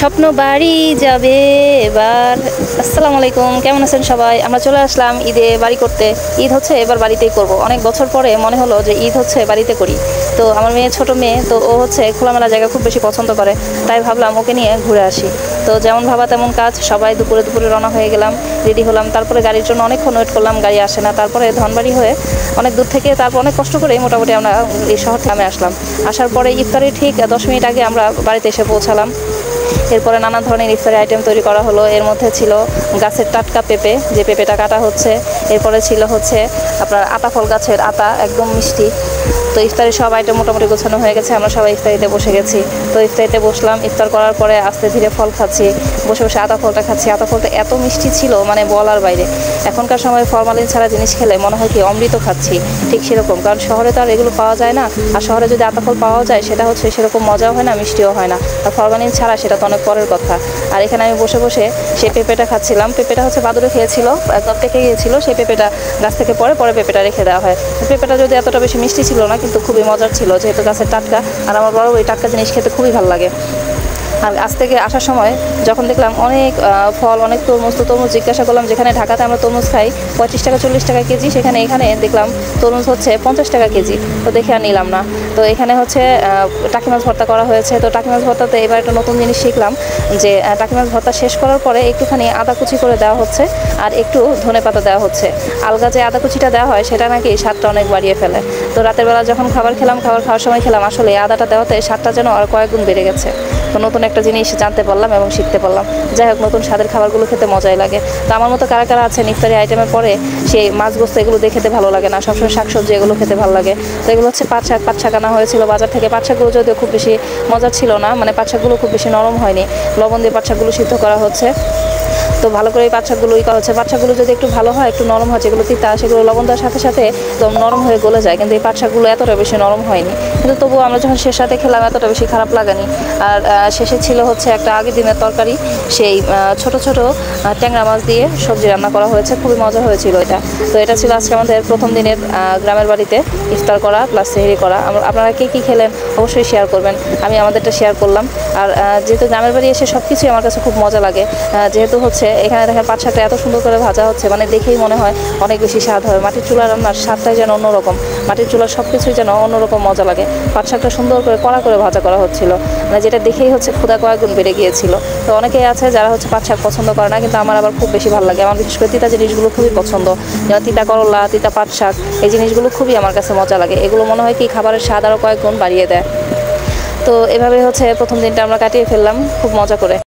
স্বপ্ন বাড়ি যাবে এবার। আসসালামু আলাইকুম, কেমন আছেন সবাই? আমরা চলে আসলাম ঈদে বাড়ি করতে। ঈদ হচ্ছে এবার বাড়িতেই করব। অনেক বছর পরে মনে হলো যে ঈদ হচ্ছে বাড়িতে করি। তো আমার মেয়ে, ছোট মেয়ে, তো ও হচ্ছে খোলামেলা জায়গা খুব বেশি পছন্দ করে, তাই ভাবলাম ওকে নিয়ে ঘুরে আসি। তো যেমন ভাবা তেমন কাজ, সবাই দুপুরে দুপুরে রওনা হয়ে গেলাম, রেডি হলাম। তারপরে গাড়ির জন্য অনেকক্ষণ ওয়েট করলাম, গাড়ি আসে না। তারপরে ধনবাড়ি হয়ে অনেক দূর থেকে, তারপর অনেক কষ্ট করে মোটামুটি আমরা এই শহর থেকে আসলাম। আসার পরে ইফতারের ঠিক 10 মিনিট আগে আমরা বাড়িতে এসে পৌঁছালাম। এরপরে নানা ধরনের ইফতারি আইটেম তৈরি করা হলো। এর মধ্যে ছিল গাছের টাটকা পেঁপে, যে পেঁপেটা কাটা হচ্ছে। এরপরে ছিল হচ্ছে আপনার আতা ফল গাছের আতা, একদম মিষ্টি। তো ইফতারি সব আইটেম মোটামুটি গোছানো হয়ে গেছে, আমরা সবাই ইফতারিতে বসে গেছি। তো ইফতারিতে বসলাম, ইফতার করার পরে আস্তে ধীরে ফল খাচ্ছি, বসে বসে আতা ফলটা খাচ্ছি। আতা ফলটা এত মিষ্টি ছিল, মানে বলার বাইরে। এখনকার সময় ফরমালিন ছাড়া জিনিস খেলে মনে হয় কি অমৃত খাচ্ছি, ঠিক সেরকম। কারণ শহরে তো আর এগুলো পাওয়া যায় না, আর শহরে যদি আতা ফল পাওয়া যায় সেটা হচ্ছে সেরকম মজাও হয় না, মিষ্টিও হয় না। আর ফরমালিন ছাড়া সেটা তো অনেক পরের কথা। আর এখানে আমি বসে বসে সেই পেঁপেটা খাচ্ছিলাম। পেঁপেটা হচ্ছে বাদুড়ে খেয়েছিল, একদম পেকে গিয়েছিল। সেই পেঁপেটা গাছ থেকে পরে পরে পেঁপেটা রেখে দেওয়া হয়। পেঁপেটা যদি এতটা বেশি মিষ্টি ছিল না, কিন্তু খুবই মজার ছিল, যেহেতু গাছের টাটকা। আর আমার বড় ওই টাটকা জিনিস খেতে খুবই ভালো লাগে। আর আজ থেকে আসার সময় যখন দেখলাম অনেক ফল, অনেক তরমুজ, তো তরমুজ জিজ্ঞাসা করলাম, যেখানে ঢাকাতে আমরা তরমুজ খাই 35 টাকা 40 টাকা কেজি, সেখানে এখানে দেখলাম তরমুজ হচ্ছে 50 টাকা কেজি। তো দেখে আর নিলাম না। তো এখানে হচ্ছে টাকি মাছ ভর্তা করা হয়েছে। তো টাকি মাছ ভর্তাতে এবার একটা নতুন জিনিস শিখলাম, যে টাকি মাছ ভর্তা শেষ করার পরে একটুখানি আদা কুচি করে দেওয়া হচ্ছে, আর একটু ধনেপাতা দেওয়া হচ্ছে। আলগা যে আদা কুচিটা দেওয়া হয় সেটা নাকি স্বাদটা অনেক বাড়িয়ে ফেলে। তো রাতের বেলা যখন খাবার খেলাম, খাবার খাওয়ার সময় খেলাম, আসলে আদাটা দেওয়াতে স্বাদটা যেন আর কয়েক গুণ বেড়ে গেছে। তো নতুন একটা জিনিস জানতে পারলাম এবং শিখতে পারলাম। যাই হোক, নতুন স্বাদের খাবারগুলো খেতে মজাই লাগে। তো আমার মতো কারা কারা আছেন ইফতারি আইটেমের পরে সেই মাছ গোস্ত এগুলো দিয়ে খেতে ভালো লাগে না, সবসময় শাকসবজি এগুলো খেতে ভালো লাগে। তো এগুলো হচ্ছে পাট শাক আনা হয়েছিল বাজার থেকে। পাট শাকগুলো যদিও খুব বেশি মজার ছিল না, মানে পাট শাকগুলো খুব বেশি নরম হয়নি। লবণ দিয়ে পাট শাকগুলো সিদ্ধ করা হচ্ছে। তো ভালো করে এই পাট শাকগুলো করা হচ্ছে। পাট শাকগুলো যদি একটু ভালো হয়, একটু নরম হয়, যেগুলো তিতা সেগুলো লবণ দেওয়ার সাথে সাথে তো নরম হয়ে গলে যায়। কিন্তু এই পাট শাকগুলো এতটা বেশি নরম হয়নি, কিন্তু তবুও আমরা যখন শেষ রাতে খেলাম এতটা বেশি খারাপ লাগেনি। আর শেষে ছিল হচ্ছে একটা আগের দিনের তরকারি, সেই ছোট ছোট ট্যাংরা মাছ দিয়ে সবজি রান্না করা হয়েছে, খুবই মজা হয়েছিল এটা। তো এটা ছিল আজকে আমাদের প্রথম দিনের গ্রামের বাড়িতে ইফতার করা প্লাস সেহরি করা। আপনারা কে কী খেলেন অবশ্যই শেয়ার করবেন, আমি আমাদেরটা শেয়ার করলাম। আর যেহেতু গ্রামের বাড়ি এসে সব কিছুই আমার কাছে খুব মজা লাগে, যেহেতু হচ্ছে এখানে দেখেন পাট শাকটা এত সুন্দর করে ভাজা হচ্ছে, মানে দেখেই মনে হয় অনেক বেশি স্বাদ হয়। মাটির চুলার রান্নার স্বাদটাই যেন অন্যরকম, মাটির চুলার সব কিছুই যেন অন্যরকম মজা লাগে। পাট শাকটা সুন্দর করে কড়া করে ভাজা করা হচ্ছিল, মানে যেটা দেখেই হচ্ছে ক্ষুধা কয়েক গুণ বেড়ে গিয়েছিল। তো অনেকেই আছে যারা হচ্ছে পাট শাক পছন্দ করে না, কিন্তু আমার আবার খুব বেশি ভালো লাগে। আমার বিশেষ করে তিতা জিনিসগুলো খুবই পছন্দ, যেমন তিতা করলা, তিতা পাট শাক, এই জিনিসগুলো খুবই আমার কাছে মজা লাগে। এগুলো মনে হয় কি খাবারের স্বাদ আরও কয়েক গুণ বাড়িয়ে দেয়। তো এভাবে হচ্ছে প্রথম দিনটা আমরা কাটিয়ে ফেললাম খুব মজা করে।